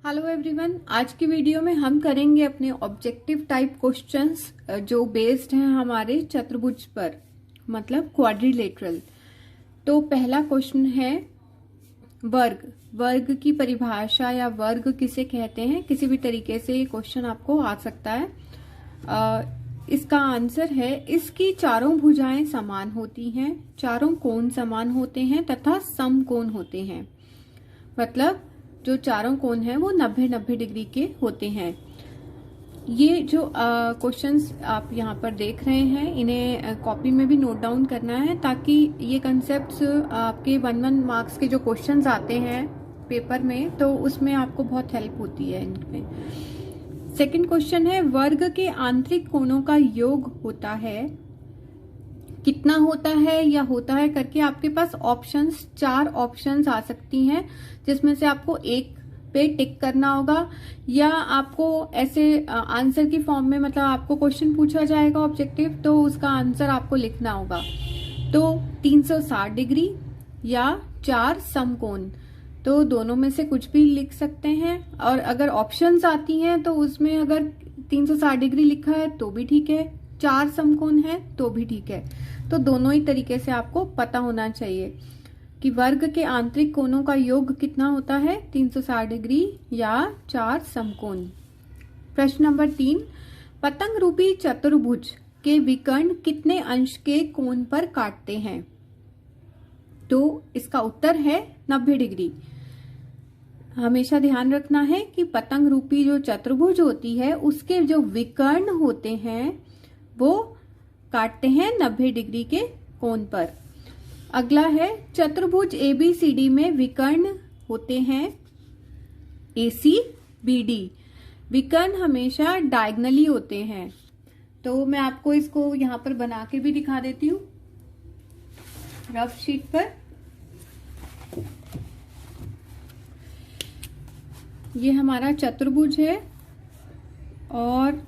Hello everyone, आज की video में हम करेंगे अपने ऑब्जेक्टिव टाइप क्वेश्चंस जो बेस्ड हैं हमारे चतुर्भुज पर, मतलब क्वाड्रिलेटरल। तो पहला क्वेश्चन है वर्ग। वर्ग की परिभाषा या वर्ग किसे कहते हैं, किसी भी तरीके से ये क्वेश्चन आपको आ सकता है। इसका आंसर है इसकी चारों भुजाएं समान होती हैं, चारों कोण समान होते हैं तथा समकोण होते हैं। मतलब जो चारों कोण हैं वो 90-90 डिग्री के होते हैं। ये जो क्वेश्चंस आप यहाँ पर देख रहे हैं इन्हें कॉपी में भी नोट डाउन करना है, ताकि ये कंसेप्ट्स आपके 1-1 मार्क्स के जो क्वेश्चंस आते हैं पेपर में तो उसमें आपको बहुत हेल्प होती है इनमें। सेकंड क्वेश्चन है वर्ग के आंतरिक कोणों का योग होता है, कितना होता है या होता है करके आपके पास ऑप्शंस 4 ऑप्शंस आ सकती हैं, जिसमें से आपको एक पे टिक करना होगा, या आपको ऐसे आंसर की फॉर्म में, मतलब आपको क्वेश्चन पूछा जाएगा ऑब्जेक्टिव तो उसका आंसर आपको लिखना होगा। तो 360 डिग्री या 4 समकोण, तो दोनों में से कुछ भी लिख सकते हैं। और अगर ऑप्शंस आती हैं तो उसमें अगर 360 डिग्री लिखा है तो भी ठीक है, 4 समकोण है तो भी ठीक है। तो दोनों ही तरीके से आपको पता होना चाहिए कि वर्ग के आंतरिक कोणों का योग कितना होता है, 360 डिग्री या 4 समकोण। प्रश्न नंबर 3, पतंग रूपी चतुर्भुज के विकर्ण कितने अंश के कोण पर काटते हैं? तो इसका उत्तर है 90 डिग्री। हमेशा ध्यान रखना है कि पतंग रूपी जो चतुर्भुज होती है उसके जो विकर्ण होते हैं वो काटते हैं 90 डिग्री के कोण पर। अगला है चतुर्भुज ABCD में विकर्ण होते हैं ACBD। विकर्ण हमेशा डायगनली होते हैं। तो मैं आपको इसको यहां पर बना के भी दिखा देती हूँ रफ शीट पर। ये हमारा चतुर्भुज है और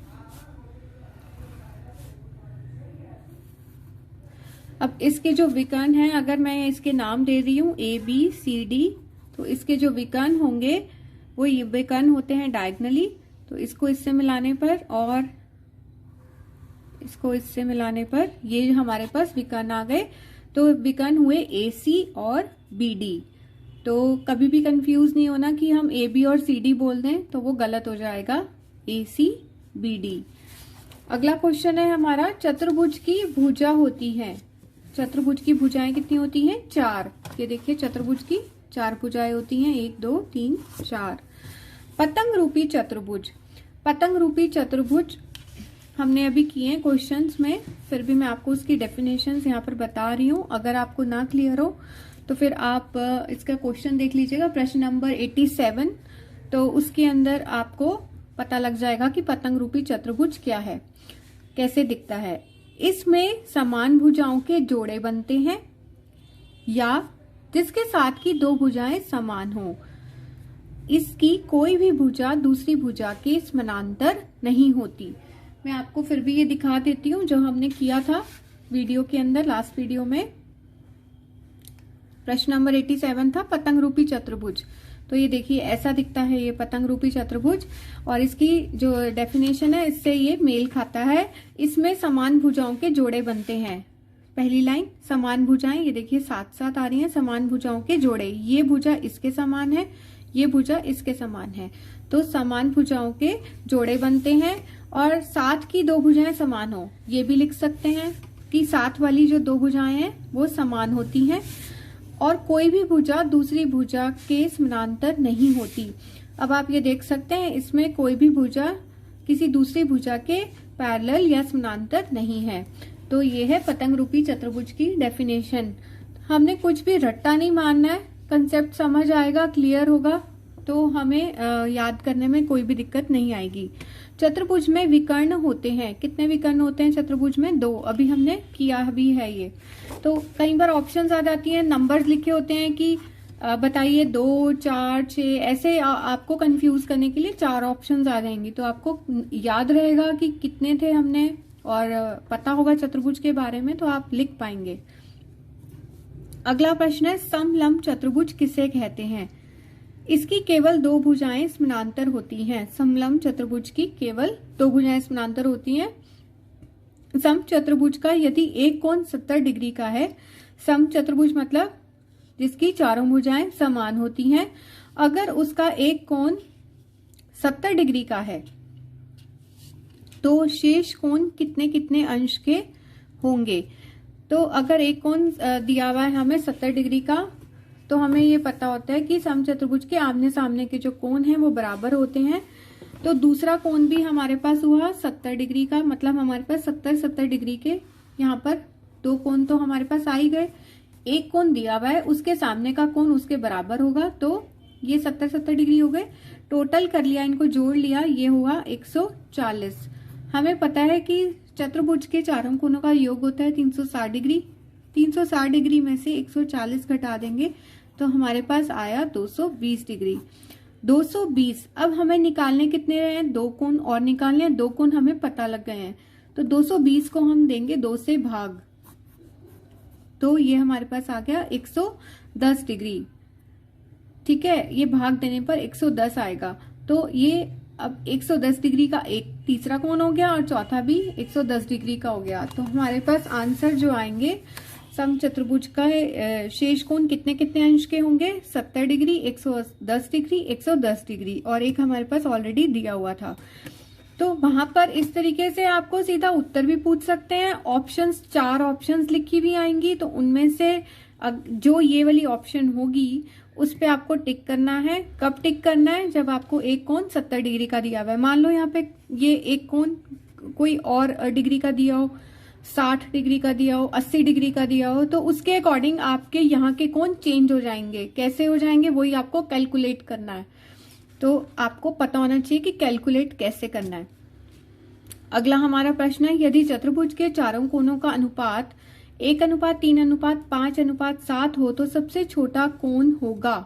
अब इसके जो विकर्ण हैं, अगर मैं इसके नाम दे रही हूं ABCD, तो इसके जो विकर्ण होंगे वो ये विकर्ण होते हैं डायगनली। तो इसको इससे मिलाने पर और इसको इससे मिलाने पर ये हमारे पास विकर्ण आ गए। तो विकर्ण हुए AC और BD। तो कभी भी कंफ्यूज नहीं होना कि हम AB और CD बोल दें तो वो गलत हो जाएगा, ACBD। अगला क्वेश्चन है हमारा चतुर्भुज की भुजा होती है। चतुर्भुज की भुजाएं कितनी होती हैं? 4। ये देखिए चतुर्भुज की 4 भुजाएं होती हैं, 1 2 3 4। पतंग रूपी चतुर्भुज। पतंग रूपी चतुर्भुज हमने अभी किए हैं क्वेश्चंस में, फिर भी मैं आपको उसकी डेफिनेशंस यहाँ पर बता रही हूँ। अगर आपको ना क्लियर हो तो फिर आप इसका क्वेश्चन देख लीजिएगा, प्रश्न नंबर 87। तो उसके अंदर आपको पता लग जाएगा कि पतंग रूपी चतुर्भुज क्या है, कैसे दिखता है। इसमें समान भुजाओं के जोड़े बनते हैं या जिसके साथ की 2 भुजाएं समान हो। इसकी कोई भी भुजा दूसरी भुजा के समानांतर नहीं होती। मैं आपको फिर भी ये दिखा देती हूँ जो हमने किया था वीडियो के अंदर, लास्ट वीडियो में। प्रश्न नंबर 87 था पतंग रूपी चतुर्भुज। तो ये देखिए ऐसा दिखता है ये पतंग रूपी चतुर्भुज, और इसकी जो डेफिनेशन है इससे ये मेल खाता है। इसमें समान भुजाओं के जोड़े बनते हैं। पहली लाइन समान भुजाएं, ये देखिए साथ साथ आ रही हैं, समान भुजाओं के जोड़े। ये भुजा इसके समान है, ये भुजा इसके समान है, तो समान भुजाओं के जोड़े बनते हैं। और साथ की 2 भुजाएं समान हो, ये भी लिख सकते हैं कि साथ वाली जो 2 भुजाएं हैं वो समान होती हैं। और कोई भी भुजा दूसरी भुजा के समानांतर नहीं होती। अब आप ये देख सकते हैं इसमें कोई भी भुजा किसी दूसरी भुजा के पैरेलल या समानांतर नहीं है। तो ये है पतंग रूपी चतुर्भुज की डेफिनेशन। हमने कुछ भी रट्टा नहीं मारना है, कंसेप्ट समझ आएगा, क्लियर होगा तो हमें याद करने में कोई भी दिक्कत नहीं आएगी। चतुर्भुज में विकर्ण होते हैं। कितने विकर्ण होते हैं चतुर्भुज में? 2। अभी हमने किया भी है ये। तो कई बार ऑप्शंस आ जाती हैं, नंबर्स लिखे होते हैं कि बताइए 2 4 6, ऐसे आपको कंफ्यूज करने के लिए 4 ऑप्शंस आ जाएंगी। तो आपको याद रहेगा कि कितने थे हमने, और पता होगा चतुर्भुज के बारे में तो आप लिख पाएंगे। अगला प्रश्न है समलंब चतुर्भुज किसे कहते हैं? इसकी केवल दो भुजाएं समानांतर होती हैं। समलंब चतुर्भुज की केवल दो भुजाएं समानांतर होती हैं। समचतुर्भुज का यदि एक कोण 70 डिग्री का है, समचतुर्भुज मतलब जिसकी चारों भुजाएं समान होती हैं, अगर उसका एक कोण 70 डिग्री का है तो शेष कोण कितने कितने अंश के होंगे। तो अगर एक कोण दिया हुआ है हमें 70 डिग्री का, तो हमें ये पता होता है कि समचतुर्भुज के आमने सामने के जो कोण हैं वो बराबर होते हैं। तो दूसरा कोण भी हमारे पास हुआ 70 डिग्री का, मतलब हमारे पास 70 डिग्री के यहाँ पर दो कोण तो हमारे पास आ ही गए। एक कोण दिया हुआ है, उसके सामने का कोण उसके बराबर होगा, तो ये 70 डिग्री हो गए। टोटल कर लिया, इनको जोड़ लिया, ये हुआ 140। हमें पता है कि चतुर्भुज के चारों कोणों का योग होता है 360 डिग्री। 360 डिग्री में से 140 घटा देंगे तो हमारे पास आया 220 डिग्री। 220। अब हमें निकालने कितने रहे हैं, दो कोण और निकालने हैं। दो कोण हमें पता लग गए हैं, तो 220 को हम देंगे 2 से भाग, तो ये हमारे पास आ गया 110 डिग्री। ठीक है, ये भाग देने पर 110 आएगा। तो ये अब 110 डिग्री का एक तीसरा कोण हो गया और चौथा भी 110 डिग्री का हो गया। तो हमारे पास आंसर जो आएंगे, समचतुर्भुज का शेष कोण कितने कितने अंश के होंगे, 70 डिग्री, 110 डिग्री, 110 डिग्री, और एक हमारे पास ऑलरेडी दिया हुआ था। तो वहां पर इस तरीके से आपको सीधा उत्तर भी पूछ सकते हैं। ऑप्शंस, 4 ऑप्शंस लिखी भी आएंगी, तो उनमें से जो ये वाली ऑप्शन होगी उस पे आपको टिक करना है। कब टिक करना है, जब आपको एक कोण 70 डिग्री का दिया हुआ है। मान लो यहाँ पे ये एक कोण कोई और डिग्री का दिया हो, 60 डिग्री का दिया हो, 80 डिग्री का दिया हो, तो उसके अकॉर्डिंग आपके यहाँ के कोण चेंज हो जाएंगे। कैसे हो जाएंगे वही आपको कैलकुलेट करना है। तो आपको पता होना चाहिए कि कैलकुलेट कैसे करना है। अगला हमारा प्रश्न है, यदि चतुर्भुज के चारों कोणों का अनुपात 1:3:5:7 हो तो सबसे छोटा कोण होगा।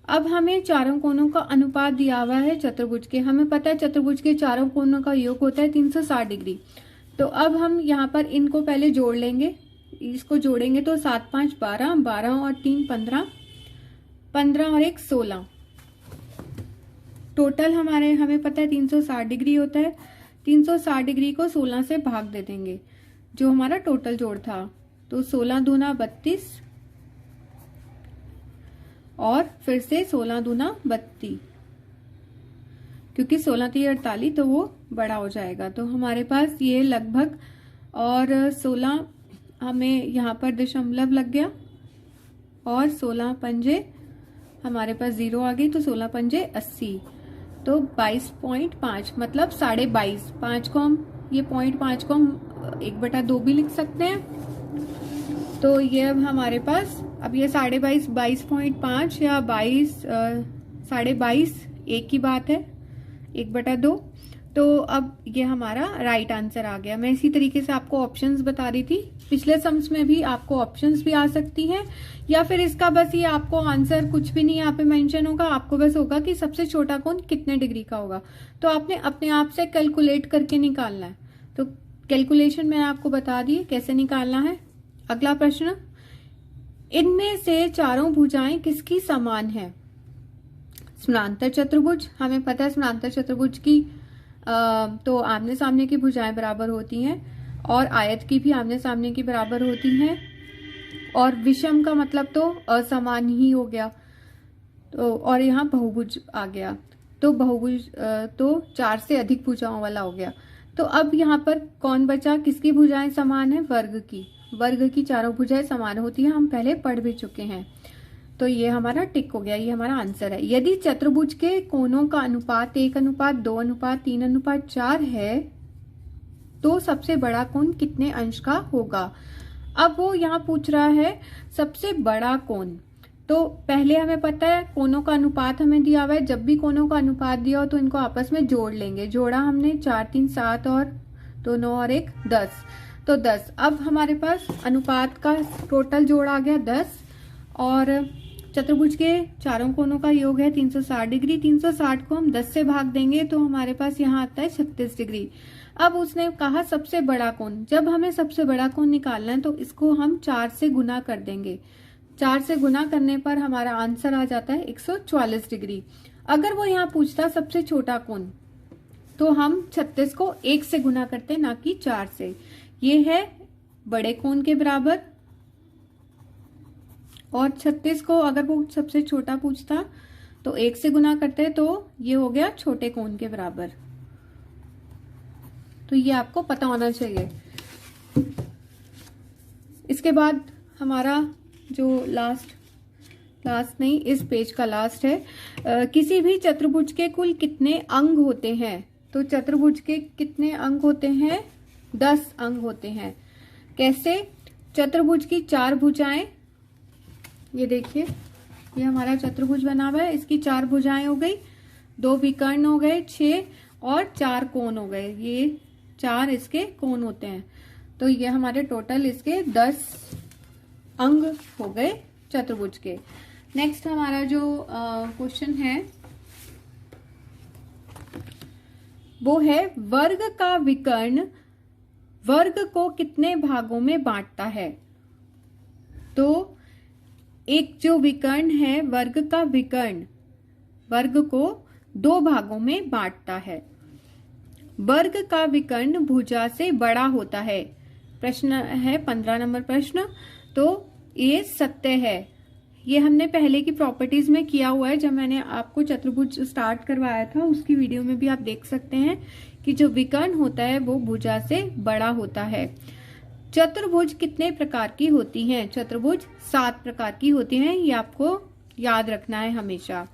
अब हमें चारों कोणों का अनुपात दिया हुआ है चतुर्भुज के। हमें पता है चतुर्भुज के चारों कोणों का योग होता है 360 डिग्री। तो अब हम यहाँ पर इनको पहले जोड़ लेंगे। इसको जोड़ेंगे तो 7 5 12, 12 और 3 15, 15 और 1 16। टोटल हमें पता है 360 डिग्री होता है। 360 डिग्री को 16 से भाग दे देंगे, जो हमारा टोटल जोड़ था। तो 16 दूना 32 और फिर से 16 दूना 32, क्योंकि 16 3 48, तो वो बड़ा हो जाएगा। तो हमारे पास ये लगभग, और 16 हमें यहाँ पर दशमलव लग गया, और 16 पंजे हमारे पास 0 आ गई, तो 16 पंजे 80, तो 22.5 मतलब 22.5। 5 को हम, ये 0.5 को हम 1/2 भी लिख सकते हैं। तो ये अब हमारे पास, अब ये 22.5, 22.5 या 22, 22.5 एक ही बात है, 1/2। तो अब ये हमारा राइट आंसर आ गया। मैं इसी तरीके से आपको ऑप्शंस बता रही थी। पिछले सम्स में भी आपको ऑप्शंस भी आ सकती हैं, या फिर इसका बस ये आपको आंसर कुछ भी नहीं यहाँ पे मेंशन होगा, आपको बस होगा कि सबसे छोटा कोण कितने डिग्री का होगा। तो आपने अपने आप से कैलकुलेट करके निकालना है। तो कैलकुलेशन मैंने आपको बता दी कैसे निकालना है। अगला प्रश्न, इनमें से चारों भुजाएं किसकी समान है। समानांतर चतुर्भुज, हमें पता है समानांतर चतुर्भुज की तो आमने सामने की भुजाएं बराबर होती हैं, और आयत की भी आमने सामने की बराबर होती हैं, और विषम का मतलब तो असमान ही हो गया। तो और यहाँ बहुभुज आ गया, तो बहुभुज तो 4 से अधिक भुजाओं वाला हो गया। तो अब यहाँ पर कौन बचा, किसकी भुजाएं समान है, वर्ग की। वर्ग की चारों भुजाएं समान होती हैं, हम पहले पढ़ भी चुके हैं। तो ये हमारा टिक हो गया, ये हमारा आंसर है। यदि चतुर्भुज के कोणों का अनुपात 1:2:3:4 है तो सबसे बड़ा कोण कितने अंश का होगा। अब वो यहाँ पूछ रहा है सबसे बड़ा कोण। तो पहले हमें पता है कोणों का अनुपात हमें दिया हुआ है। जब भी कोणों का अनुपात दिया हो तो इनको आपस में जोड़ लेंगे। जोड़ा हमने 4 3 7 और 2 9 और 1 10, तो 10। अब हमारे पास अनुपात का टोटल जोड़ आ गया 10, और चतुर्भुज के चारों कोणों का योग है 360 डिग्री। 360 को हम 10 से भाग देंगे तो हमारे पास यहाँ आता है 36 डिग्री। अब उसने कहा सबसे बड़ा कोण। जब हमें सबसे बड़ा कोण निकालना है तो इसको हम 4 से गुना कर देंगे, 4 से गुना करने पर हमारा आंसर आ जाता है 144 डिग्री। अगर वो यहाँ पूछता सबसे छोटा कोण, तो हम 36 को 1 से गुना करते ना कि 4 से। ये है बड़े कोण के बराबर, और 36 को अगर वो सबसे छोटा पूछता तो 1 से गुना करते, तो ये हो गया छोटे कोण के बराबर। तो ये आपको पता होना चाहिए। इसके बाद हमारा जो लास्ट नहीं, इस पेज का लास्ट है, किसी भी चतुर्भुज के कुल कितने अंग होते हैं। तो चतुर्भुज के कितने अंग होते हैं? 10 अंग होते हैं। कैसे? चतुर्भुज की 4 भुजाएं, ये देखिए, ये हमारा चतुर्भुज बना हुआ है, इसकी 4 भुजाएं हो गई, 2 विकर्ण हो गए 6, और 4 कोण हो गए, ये 4 इसके कोण होते हैं। तो ये हमारे टोटल इसके 10 अंग हो गए चतुर्भुज के। नेक्स्ट हमारा जो क्वेश्चन है वो है, वर्ग का विकर्ण वर्ग को कितने भागों में बांटता है। तो एक जो विकर्ण है, वर्ग का विकर्ण वर्ग को 2 भागों में बांटता है। वर्ग का विकर्ण भुजा से बड़ा होता है। प्रश्न है 15 नंबर प्रश्न। तो ये सत्य है। ये हमने पहले की प्रॉपर्टीज में किया हुआ है, जब मैंने आपको चतुर्भुज स्टार्ट करवाया था उसकी वीडियो में भी आप देख सकते हैं कि जो विकर्ण होता है वो भुजा से बड़ा होता है। चतुर्भुज कितने प्रकार की होती हैं? चतुर्भुज 7 प्रकार की होती हैं, ये आपको याद रखना है हमेशा।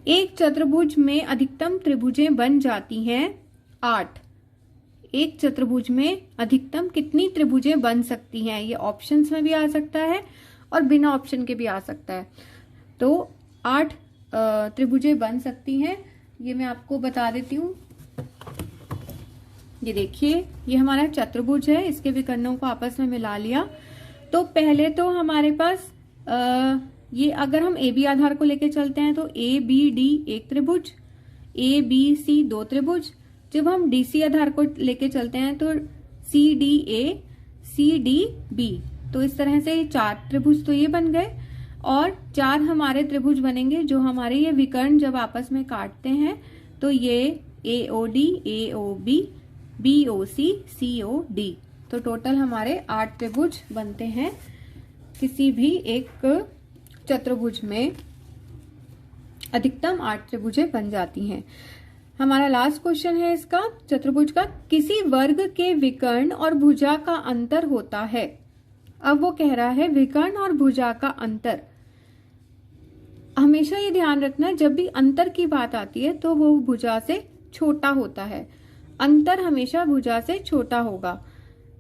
एक चतुर्भुज में अधिकतम त्रिभुजें बन जाती हैं 8। एक चतुर्भुज में अधिकतम कितनी त्रिभुजें बन सकती हैं? ये ऑप्शंस में भी आ सकता है और बिना ऑप्शन के भी आ सकता है। तो 8 त्रिभुजें बन सकती हैं, ये मैं आपको बता देती हूँ। ये देखिए, ये हमारा चतुर्भुज है, इसके विकर्णों को आपस में मिला लिया। तो पहले तो हमारे पास ये अगर हम ए बी आधार को लेके चलते हैं तो ए बी डी एक त्रिभुज, ए बी सी 2 त्रिभुज। जब हम डी सी आधार को लेके चलते हैं तो C D A, C D B, तो इस तरह से 4 त्रिभुज तो ये बन गए, और 4 हमारे त्रिभुज बनेंगे जो हमारे ये विकर्ण जब आपस में काटते हैं तो ये ए ओ डी, ए ओ बी, बी ओ सी, सी ओ डी। तो टोटल हमारे 8 त्रिभुज बनते हैं किसी भी एक चतुर्भुज में। अधिकतम 8 त्रिभुजें बन जाती हैं। हमारा लास्ट क्वेश्चन है इसका चतुर्भुज का, किसी वर्ग के विकर्ण और भुजा का अंतर होता है। अब वो कह रहा है विकर्ण और भुजा का अंतर। हमेशा ये ध्यान रखना, जब भी अंतर की बात आती है तो वो भुजा से छोटा होता है। अंतर हमेशा भुजा से छोटा होगा।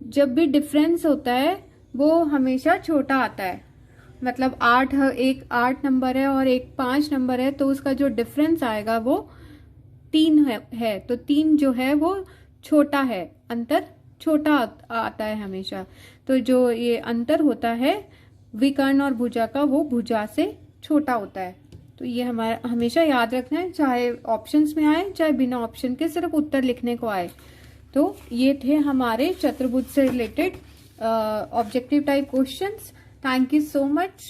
जब भी डिफरेंस होता है वो हमेशा छोटा आता है। मतलब 8 नंबर है और एक 5 नंबर है, तो उसका जो डिफरेंस आएगा वो 3 है। तो 3 जो है वो छोटा है, अंतर छोटा आता है हमेशा। तो जो ये अंतर होता है विकर्ण और भुजा का, वो भुजा से छोटा होता है। तो ये हमारा हमेशा याद रखना है, चाहे ऑप्शंस में आए चाहे बिना ऑप्शन के सिर्फ उत्तर लिखने को आए। तो ये थे हमारे चतुर्भुज से related objective type questions. Thank you so much.